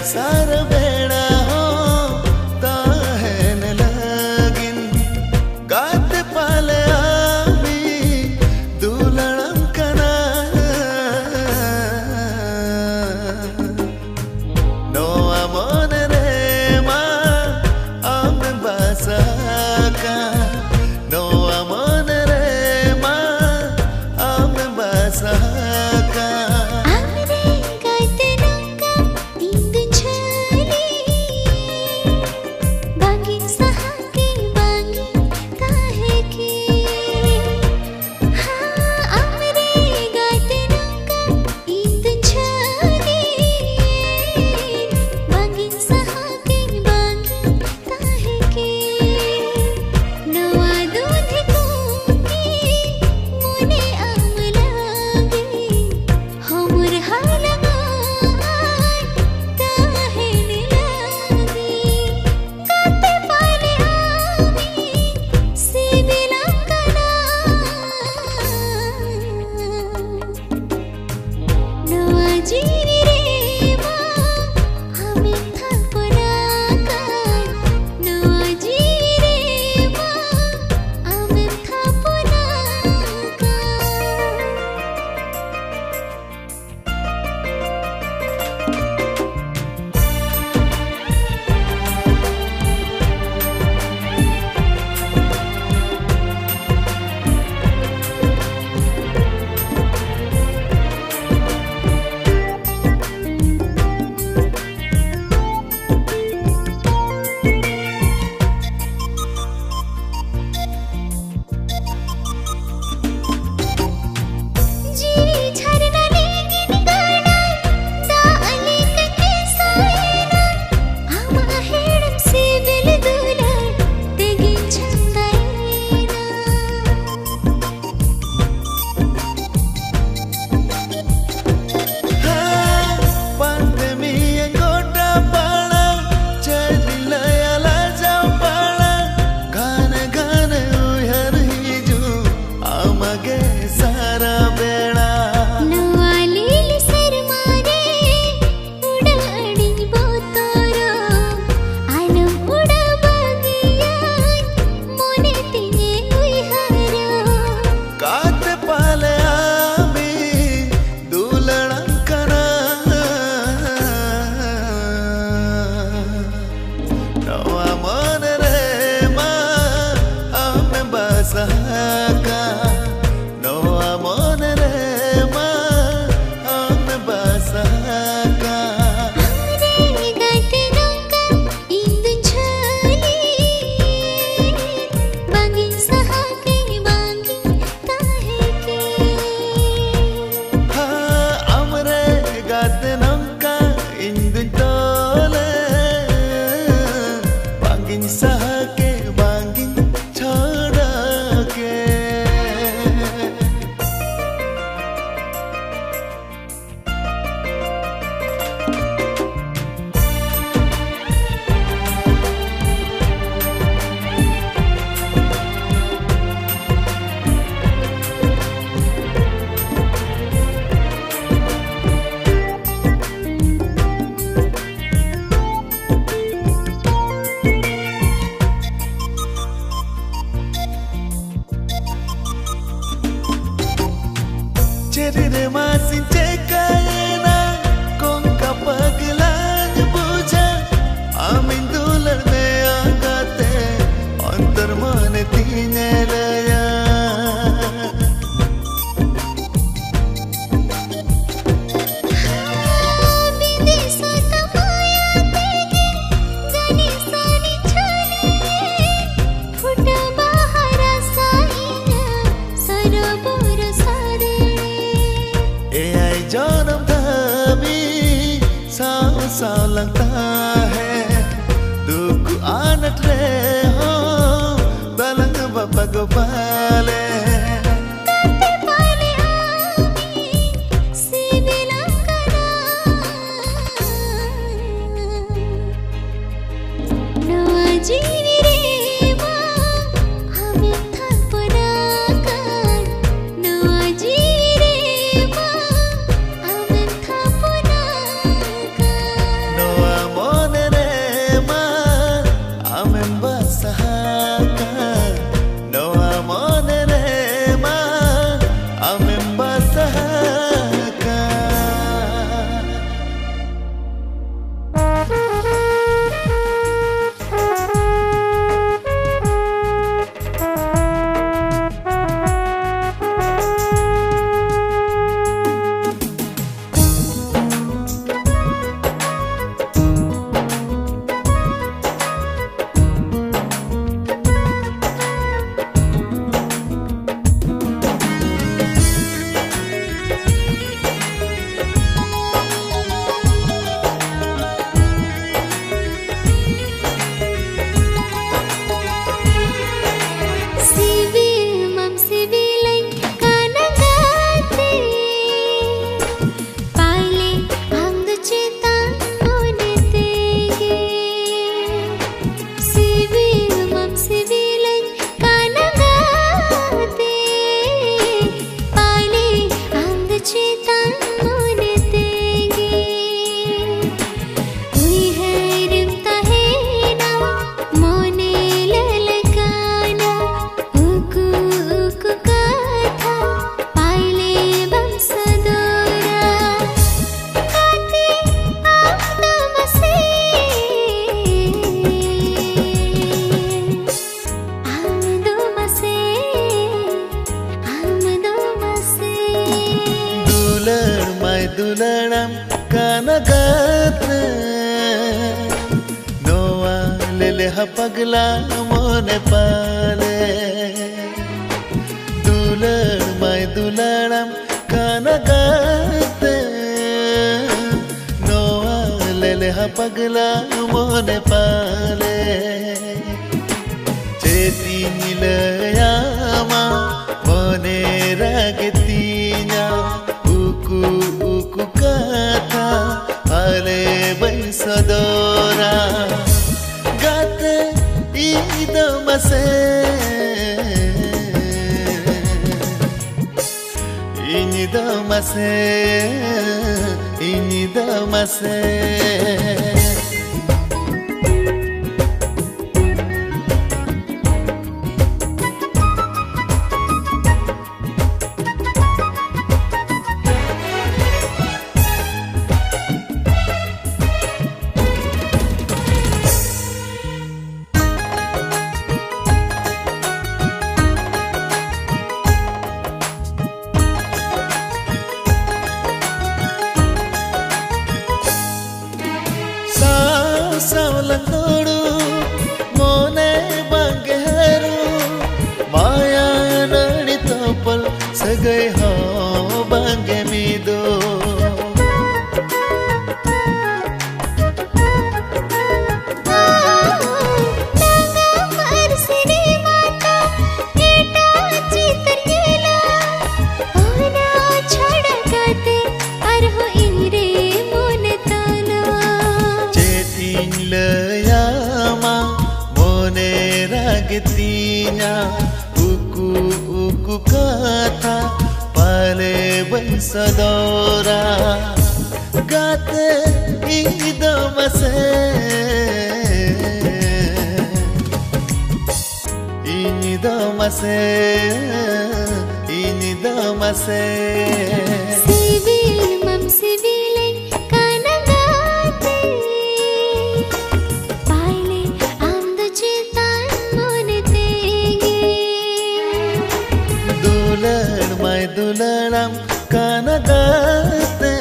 सार बेड़ा हो ताहेन लगिन गात पाले आमी दुलड़म कना नो अमन रे मा आम बासाका नो अमन रे मा आम बासाका Cerita masih cekayana kong kapaglan buja amin dular ne agate antar mane tine laya जन्म धमी सा लगता है दुख आनट रे हो बलंग बाबा गोपाले चितान मोने तेगे हुई है रिमता है ना मोने ललकाना उकु उकु कथा पाइले बंसदोरा काते आमदमसे Dulanam kanagatre Noa lele hapagla mone pale Dulanam kanagatre Noa lele hapagla mone pale Cheti nilayama mone ragetinya Uku kata ale baisadora gate idamase inidamase Saulandodu mone bangeru maya nani topal sagai ho bange mido Getinya uku kata pale baisadora gate idamase inidamase Civil mam civil kanagate paile amda chitan mone tege Dulanam kanagate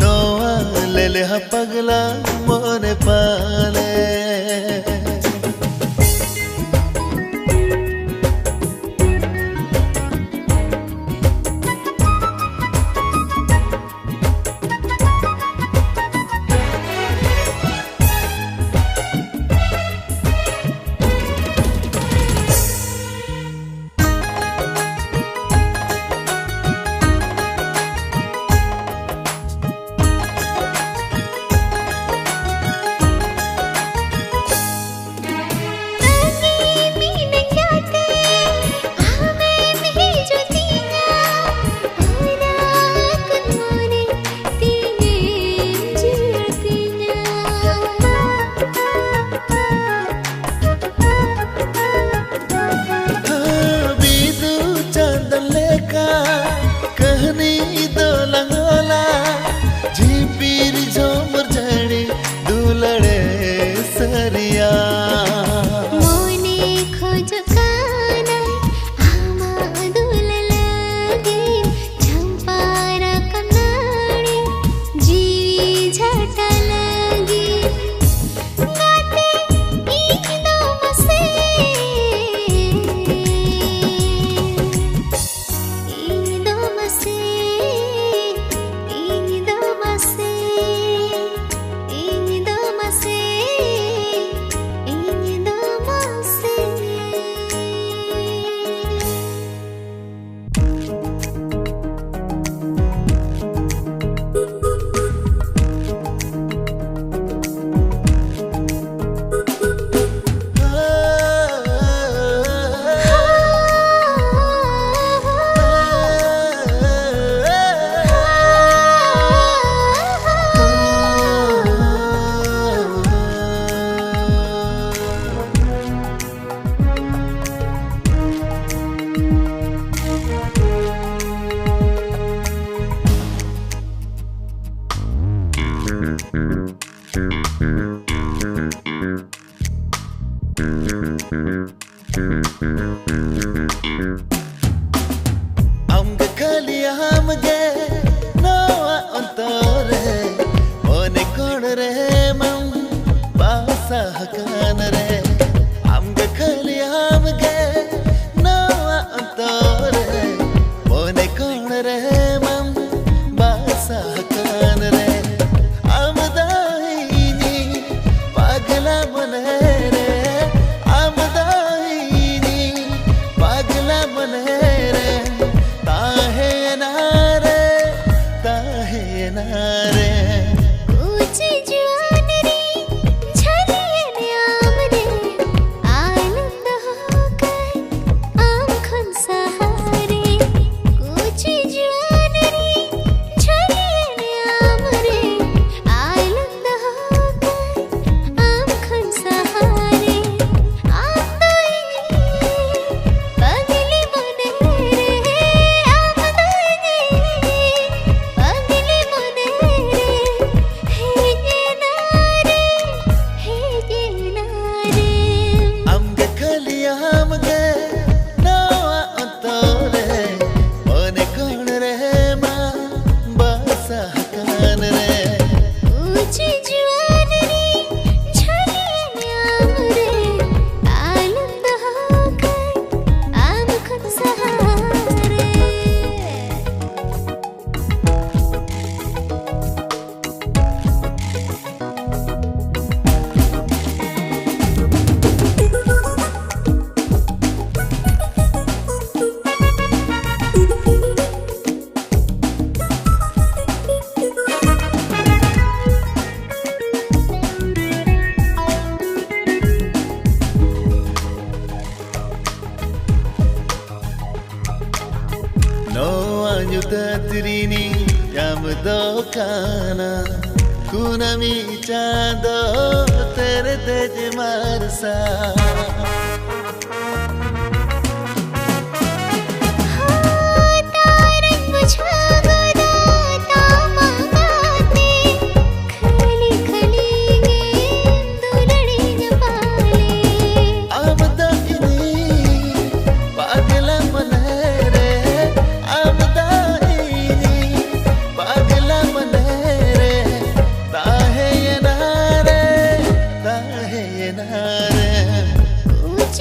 Noa lele hapagla mone pale रे मन basah kan re amdaini pagla manere amdaini pagla manere tahe nare कुछ जुआनरी झलियन आमरे आनंद होकर आँखों सहारे कुछ जुआनरी झलियन आमरे आनंद होकर आँखों सहारे आमदानी पगली मनेरे आमदानी पगली Manere amge kaliya amge nawa antore mone kon re ma basah kan re ऊंची जुआनरी झलियन आमरे आनंद होकर आँखों सहारे no anyuta trini yam dokana kunami chando tere tej marsa Tarak बुझा गदा तामाते खली खली दुलड़ी न पाले amdaini pagla manere amdaini pagla manere tahe nare कुछ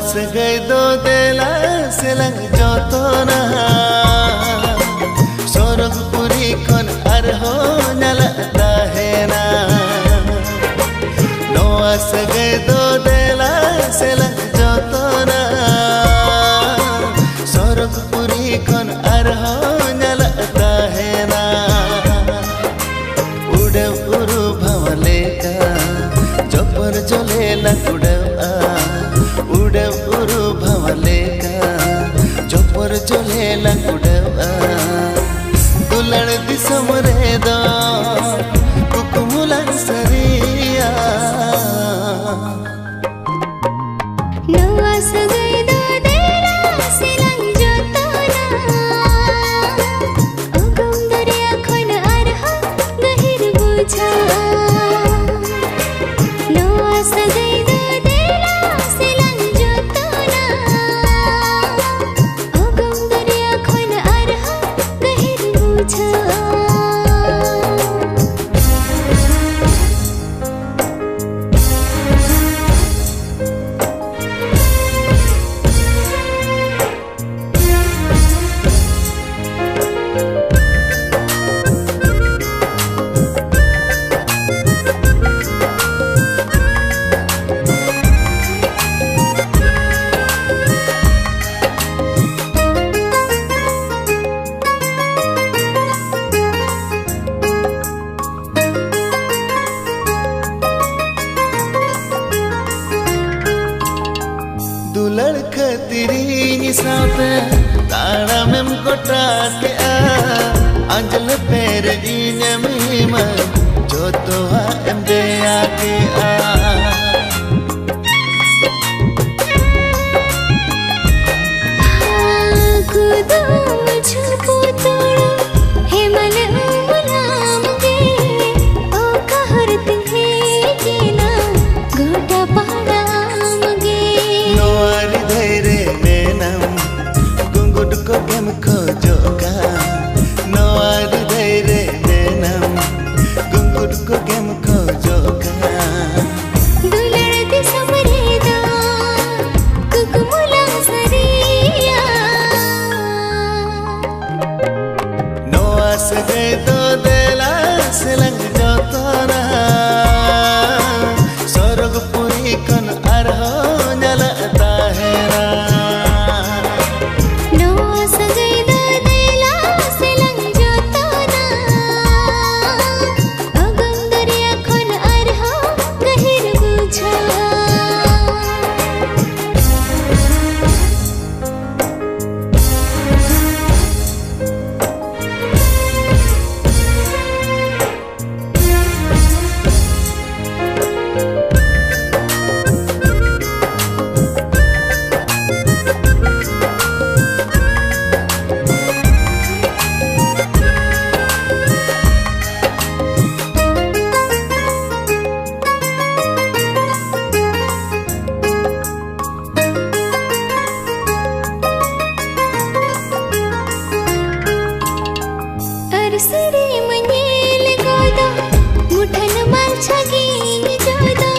सगै दो देला सेलां जतना सरगपुरी खन आरहो नाला ताहेना नवा सगै दो देला सेलां जतना सरगपुरी खन आरहो नाला ताहेना उड़व उरु भवलेका जपर जलेला उड़व उरु भवलेका जपर जलेला दुलड़ दिसम रे दो कुकुमुला सरिया नवा सगै दो देला सेलां जतना अगम दरिया खन आरहा गहिर बुझा नवा सगै दो देला सेलां जतना अगम दरिया खन आरहा गहिर बुझा दुलड़ खतिरी साथे ताड़ा में कोटा के अंजल पैर इने मीमा जो तो एम दे आके खुदा मुझको तोड़ो हेमल मुलाम गे ओ कहर तुम्हें जीना गोटा पाड़ाम गे नोआरी धैरे मेनम गुंगुड को गेम को जोगा नोआरी धैरे मेनम गुंगुड को गेम को जोगा दुलड़ दिसम रे दो कुकुमुला सरिया नोआ सगै दो देला सेलां जतना सरगपुरी कन आरहो नाला ताहेना नवा सगै दो देला सेलां जतना अगम दरिया खन आरहा गहिर बुझा अरसरे मनेल गोदा मुठन माल छगीन जोदा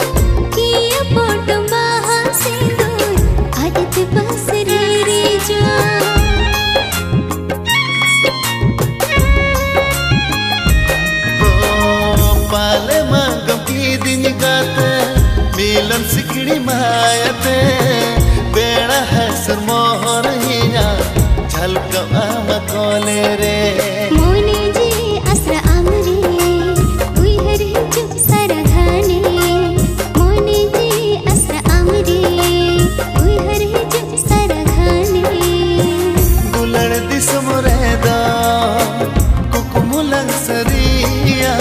किया पोट बाहा सिंदूर आदत बस रे रे जो पाले मांगम की दिन गाते मिलन सिकड़ी मायते बेड़ा हसर मोहर हिया झलक आम कोले रे मोने जी असरा आमरे उई हरे जो सारा घाने मोने जी असरा आमरे उई हरे जो सारा घाने दुलड़ दिसम रे दो कुकुमुला सरिया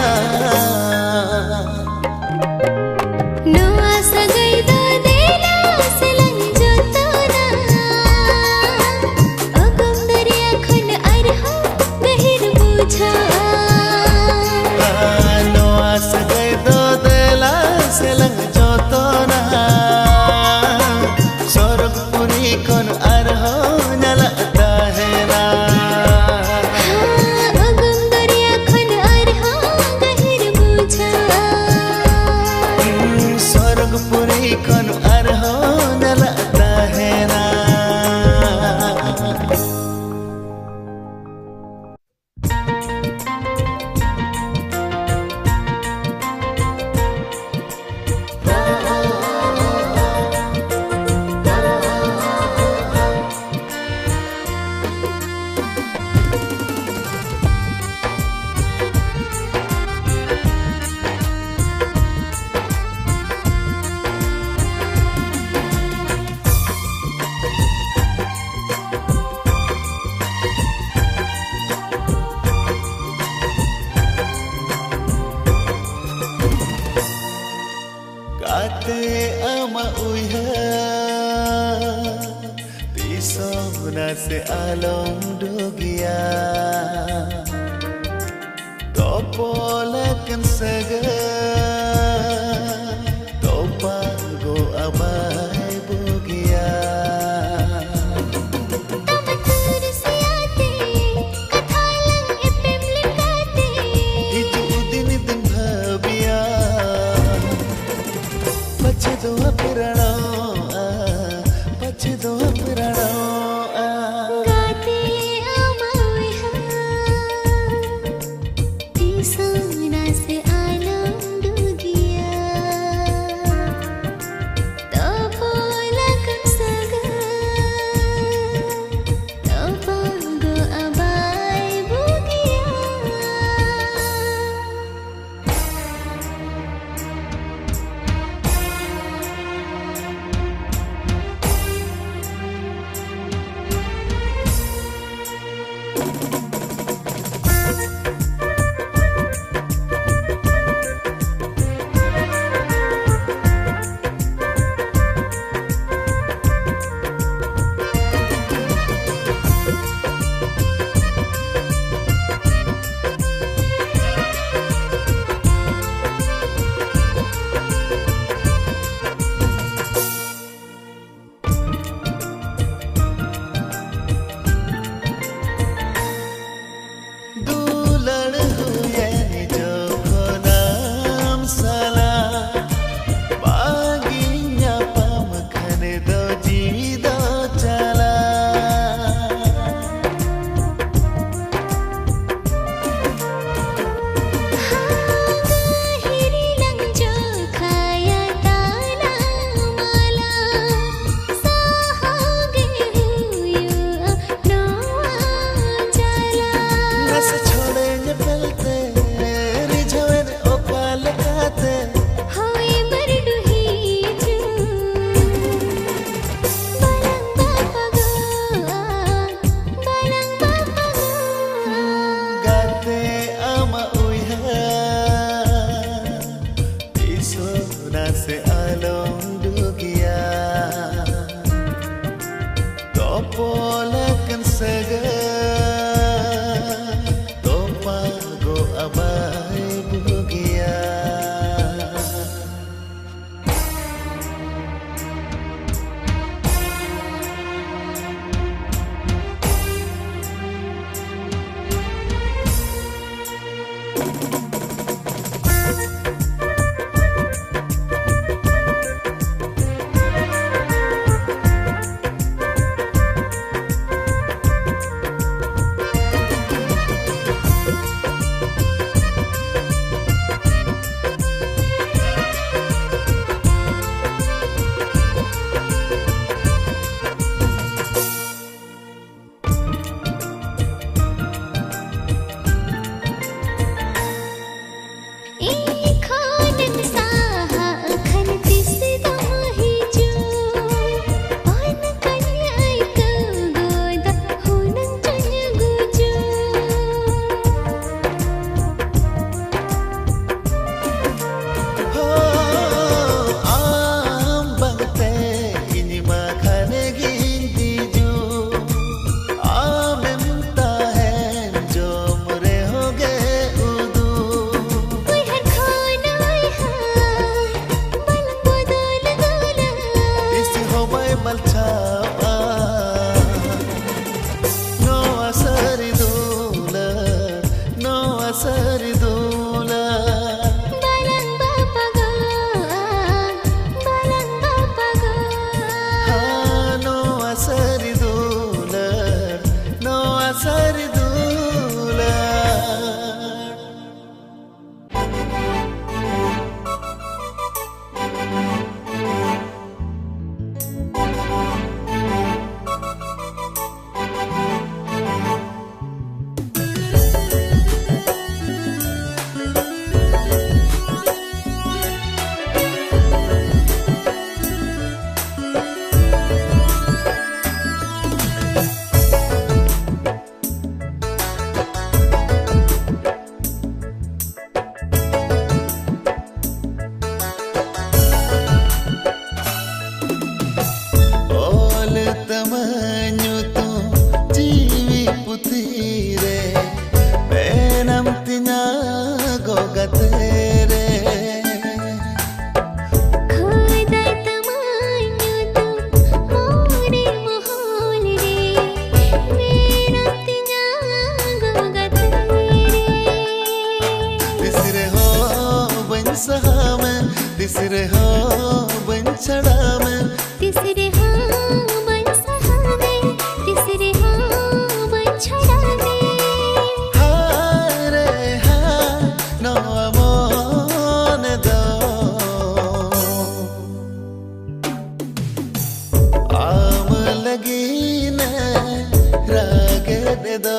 नवा सगै दो देला सेलां जतना अगम दरिया खन आरहा गहिर बुझा नोआ सगै दो देला सेलां जतना सरगपुरी कन आरहो नाला ताहेना अगम दरिया खन आरहा गहिर बुझा सरगपुरी कन आरहो नाला ताहेना Kate ama uyha Tisona se alom dugia Topolakan saga Topago abay bugia Se alom dugia Topolakan saga Topago abay bugia तीसरे हाँ बन छड़ा में तीसरे हाँ बन सहा में तीसरे हाँ बन छड़ा में हाँ रे हाँ नो मन दो आम लगी ने रागे दे दो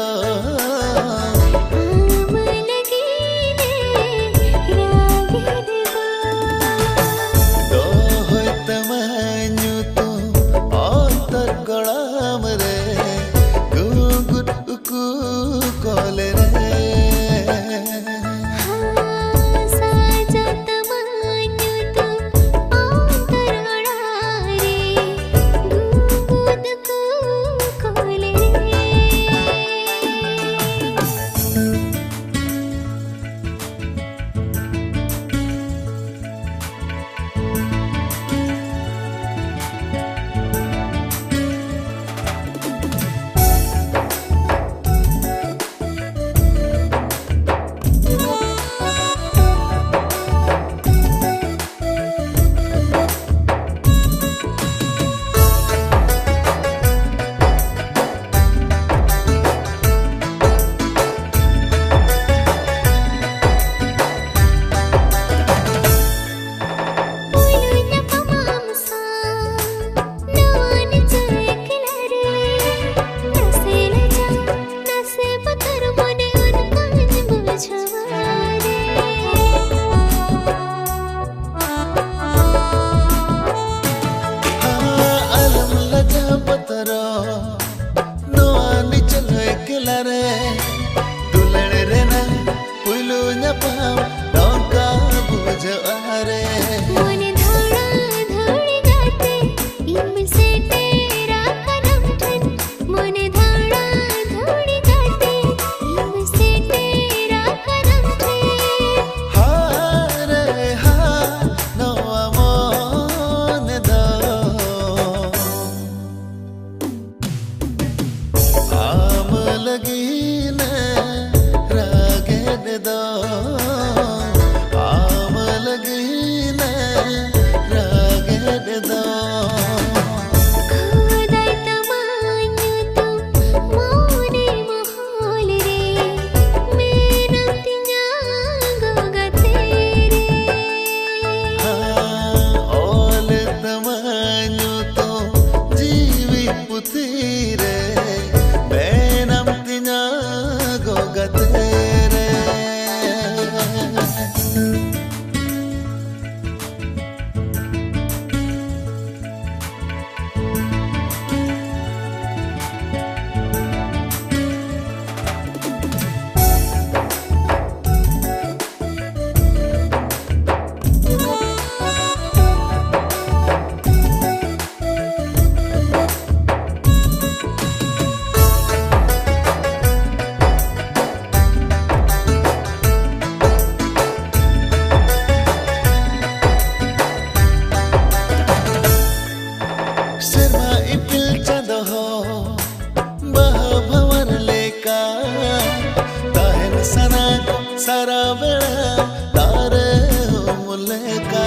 सारा बेड़ा तारे हो मुलेका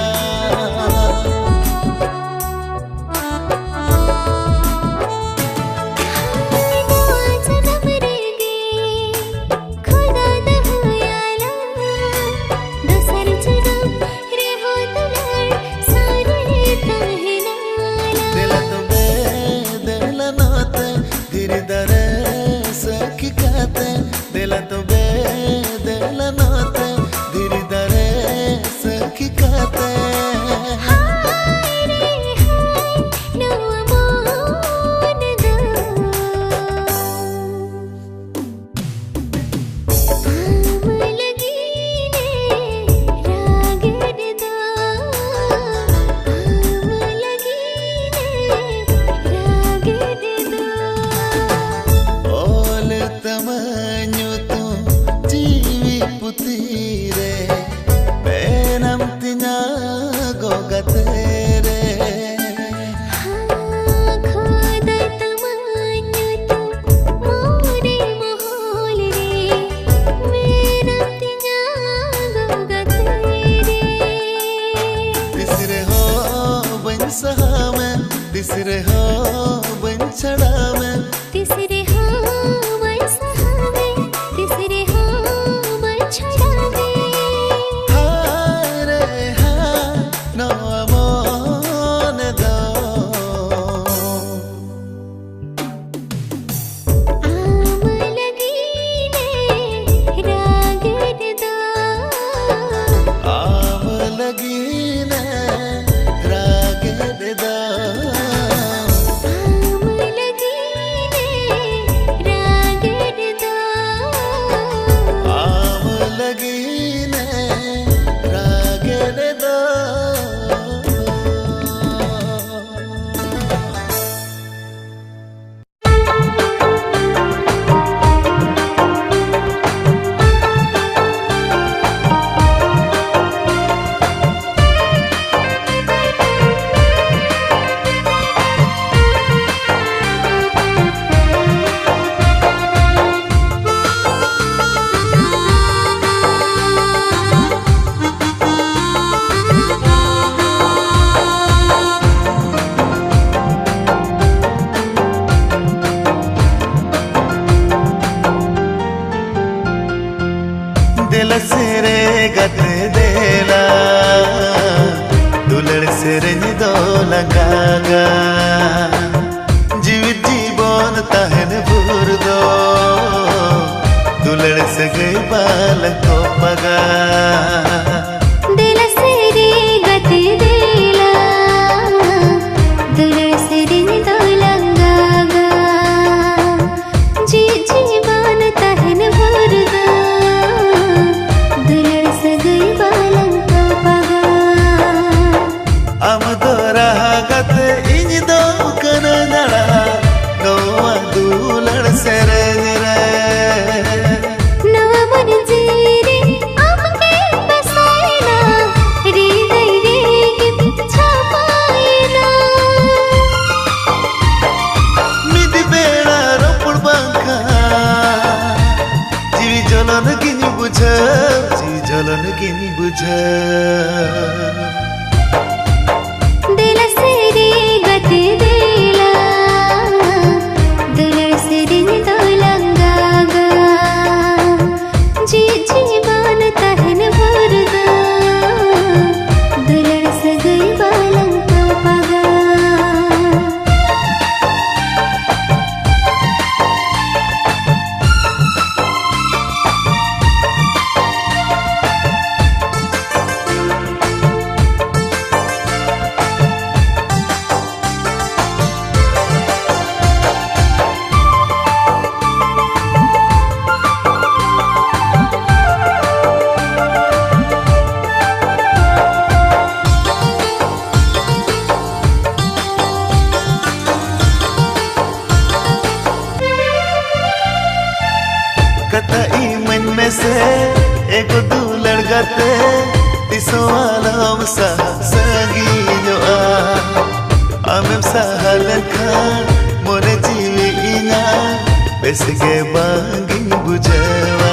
धीरे दरे सखी कहते दिला तो बे दिला नाते धीरे दरे सखी कहते तीसरे हो बन छड़ा में तीसरे हाँ मन सहावे तीसरे हाँ मन छड़ावे हाय रे हाय नो मन दो आम लगीने रागड़ दो आम लगी ने रागड़ दो आम लगीने रागड़ दो आम लगी ने रागड़ दो दिल सिरे गत देला दुलड़ सिरे दो लगागा जीव जीवन तहन भूर दो दुलड़ से गई बाल को पगा दिल से रे गत देला दुलड़ से रे दो लगागा जी जीवन तहन भर दो दुलड़ से गई बालन को पगा हम दो गत इन दो कन नड़ा नोआ दुलड़ से रे नवा मन जीरे आपके बसाएना रे गई रे पिछा पाएना मिदी बेड़ा रोपड़ बांका जीवी जलन गिनी बुझ जीवी जलन गिनी बुझ दिल से रे गत देला दुलड़ से रे दो लगागा जी जीवन तहन भर दो दुलड़ से गई बालन को पगा कतई मन में से एक दुलड़ गते तिसो आलम सा संगी जो आमें सहल खान मोरे जीवी इना बेसगे बांगी बुझवा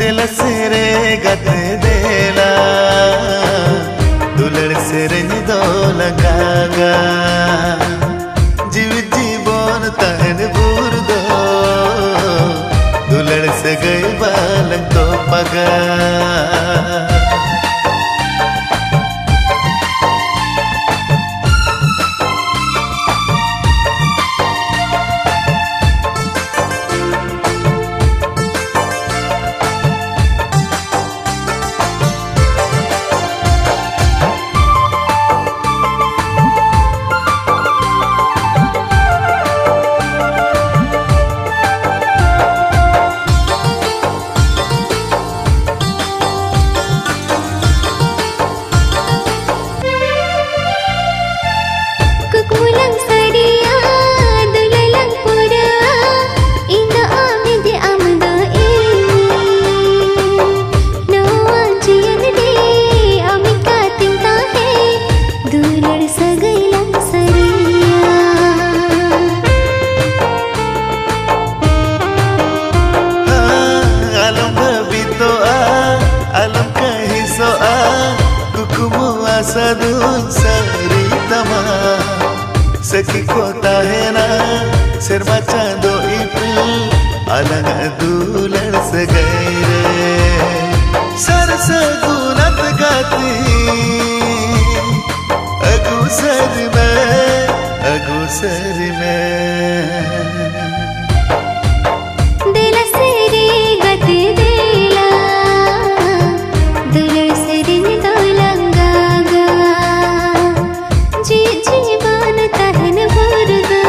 दिल सिरे गत देला दुलड़ सिरे दो लगागा जीव जीवन तहन भूर दो दुलड़ से गई बाल को पगा soa kukumu asadun sari tama saki kota hai na serma chando ipil alang dulan sagaire सरस गुनत गाती अगुसर में दिल से रे गत देला दिल से रिंग दो लंगागा जी जीवन तहन भर दो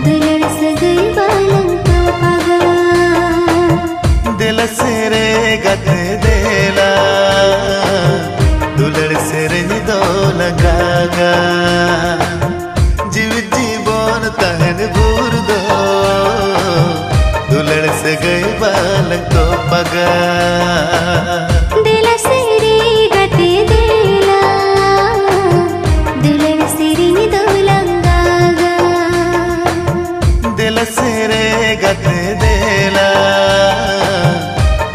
दिल से गई बालन तो पागा दिल से रे गत देला दुलड़ से रे दो लगागा जीव जीवन तहन भूर दो दुलड़ से गई बालक तो पगा दिल से रे गत देला दुलड़ से रिंग दो लंगागा दिल से रे गत देला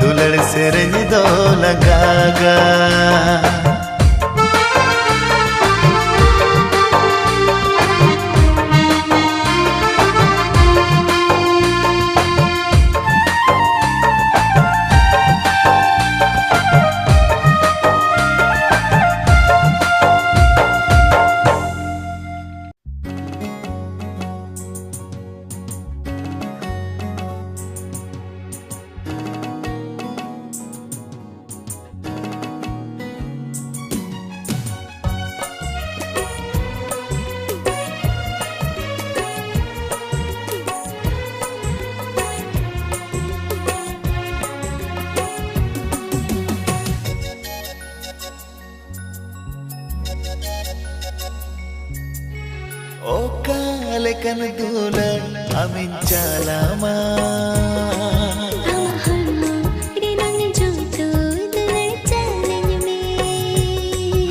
दुलड़ से रे दो लगागा Okalekan dulan amin calama rinang joto dulan jalan me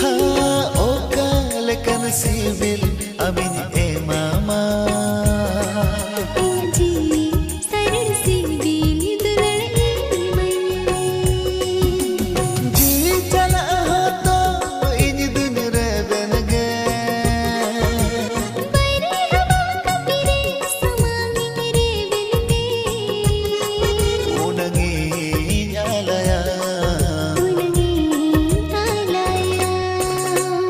ha okalekan sibil amin mama ji saran sibil dulan ji chala to ini dun re benage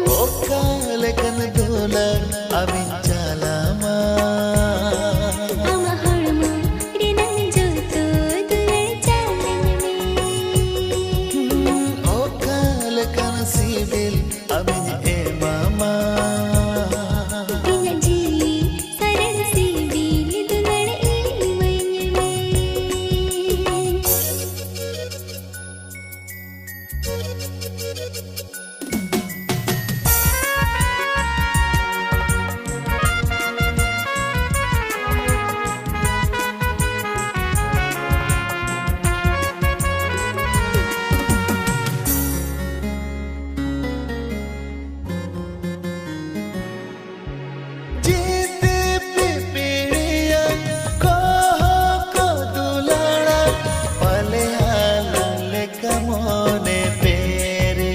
Okalekan dulan amin calama amaharma rinang joto dulan jalan me okalekan sibil amin mama ji saran sibil dulan Mone pere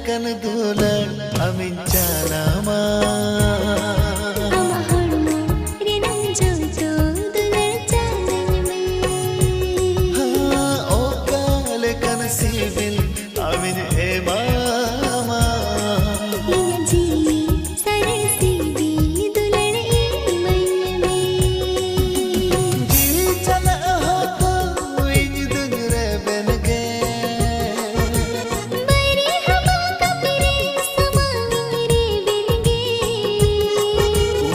kan dulan amin calama Amahormo rinang joto dular jalan me ha o kale kan sibil amin e mama Inji sare sibi dular e me dil chala ho to in dunre ben ge Bari haba kapire samare bilge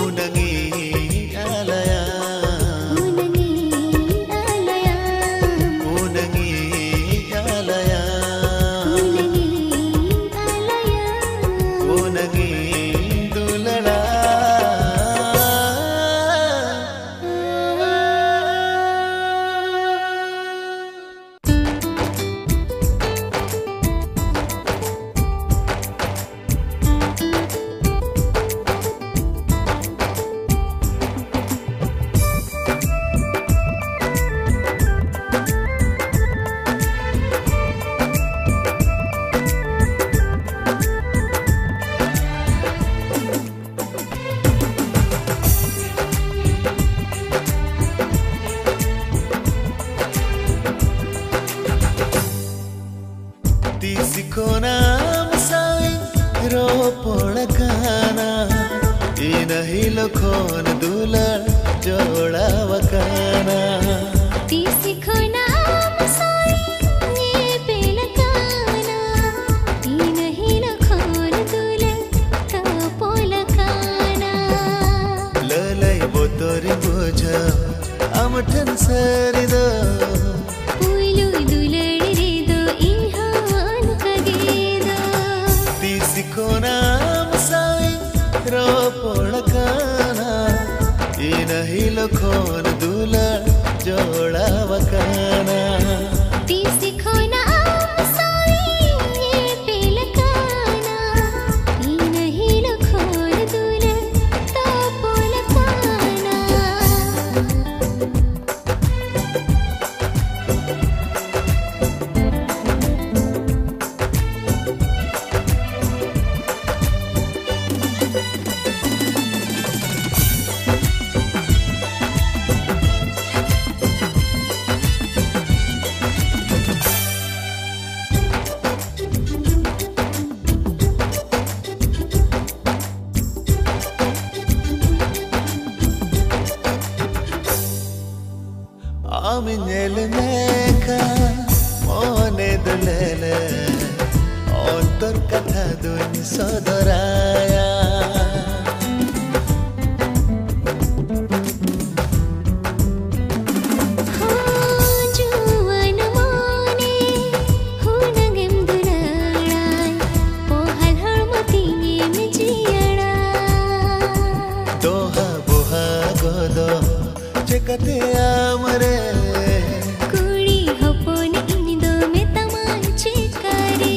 unangi alaya Unani alaya unangi alaya unangi dulala Tisikona masawi ro polakana inahi lokhon dula joda wakana Tisi khona masai ne pelakana Inahi lakhon dula ka polakana lalai botori boja amthan sarido Pulu dular re do inhan kagedo Tisikona masawi ro polakana inahi lokhon dula joda wakana Tisi khona masai ne pelakana Inahi lakhon dula ka polakana Aminel meka mone dulele ontor katha dun sodoraya Juwan mone hunagem dulai pohal harmotinge me jiyada doha boha godo chekate amare kuri hopon inido me tamache kare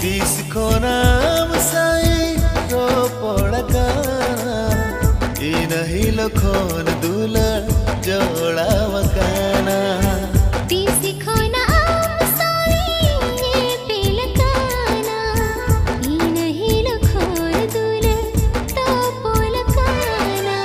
tisikona masai ro polakana inahi lokhon dula joda wakana Tisi khona masai ne pelakana Inahi lakhon dula ta polakana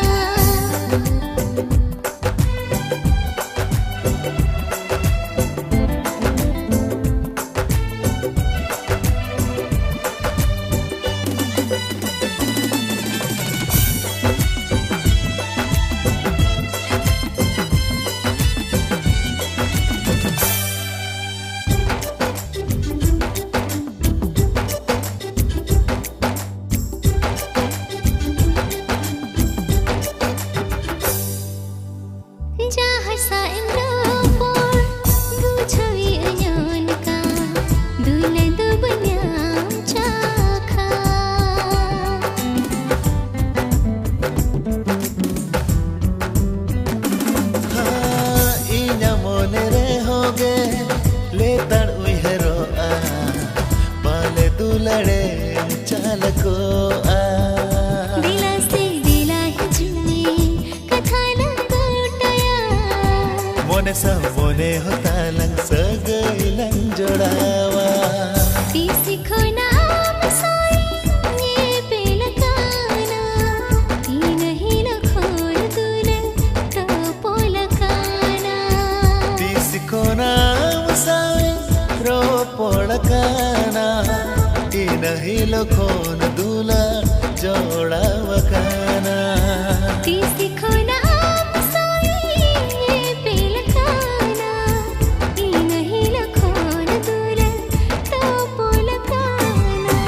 पड़काना नहीं लखोन दूला जोड़ा वकाना तीसी खोना आम सोई पेलकाना ई नहीं लखोन दूला तो पोलकाना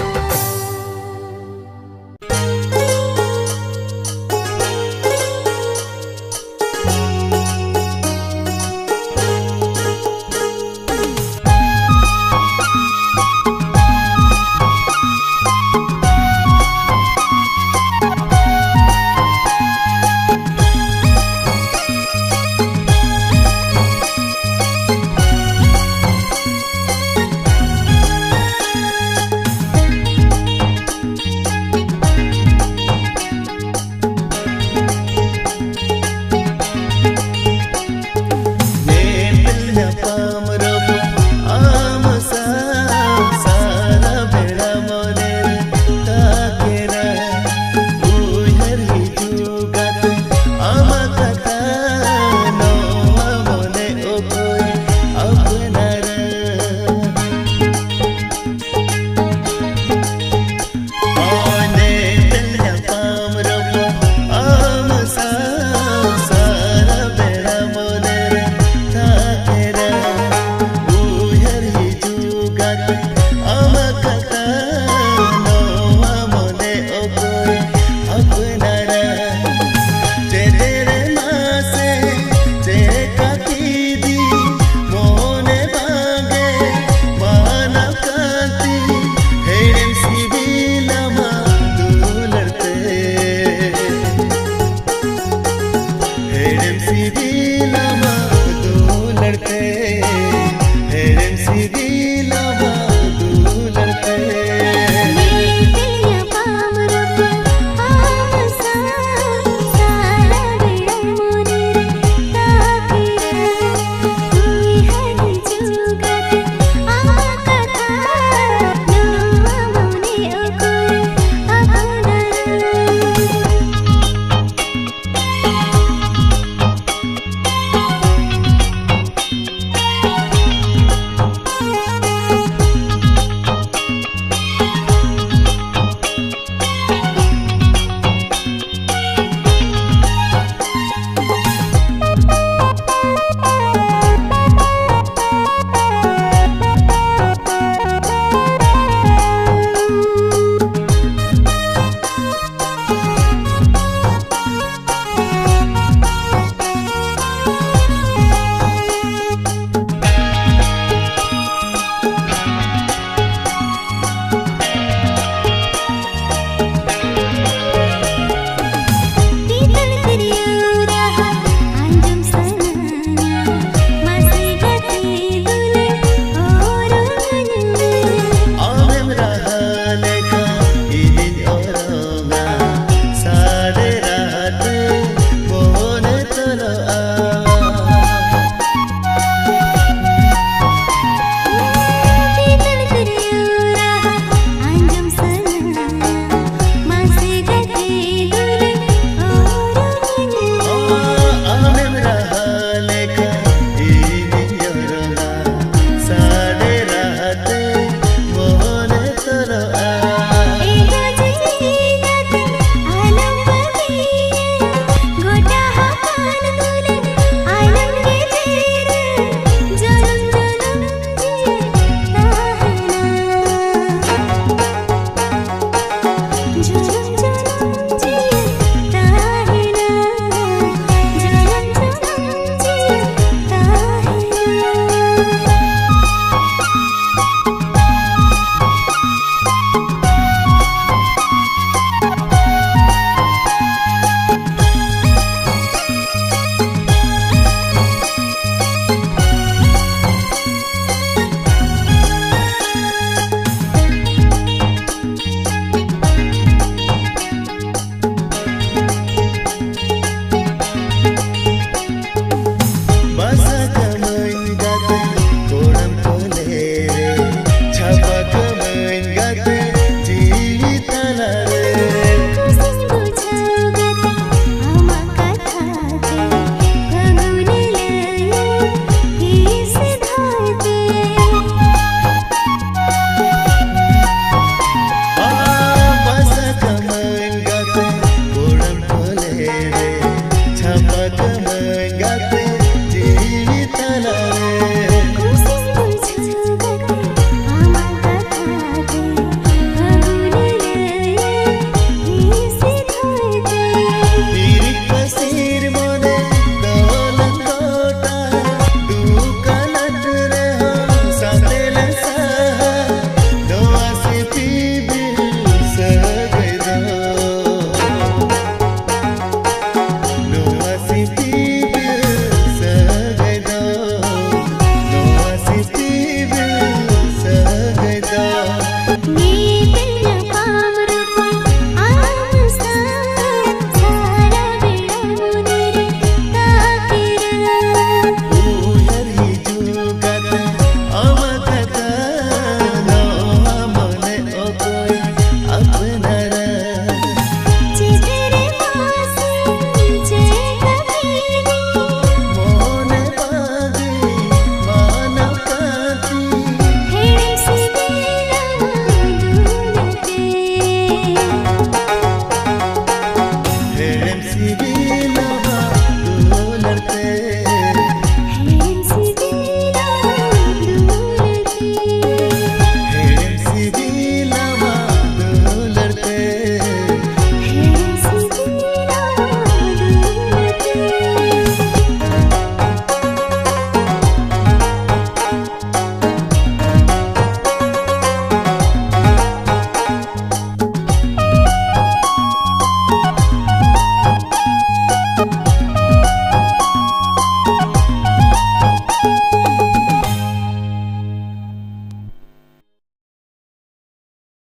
got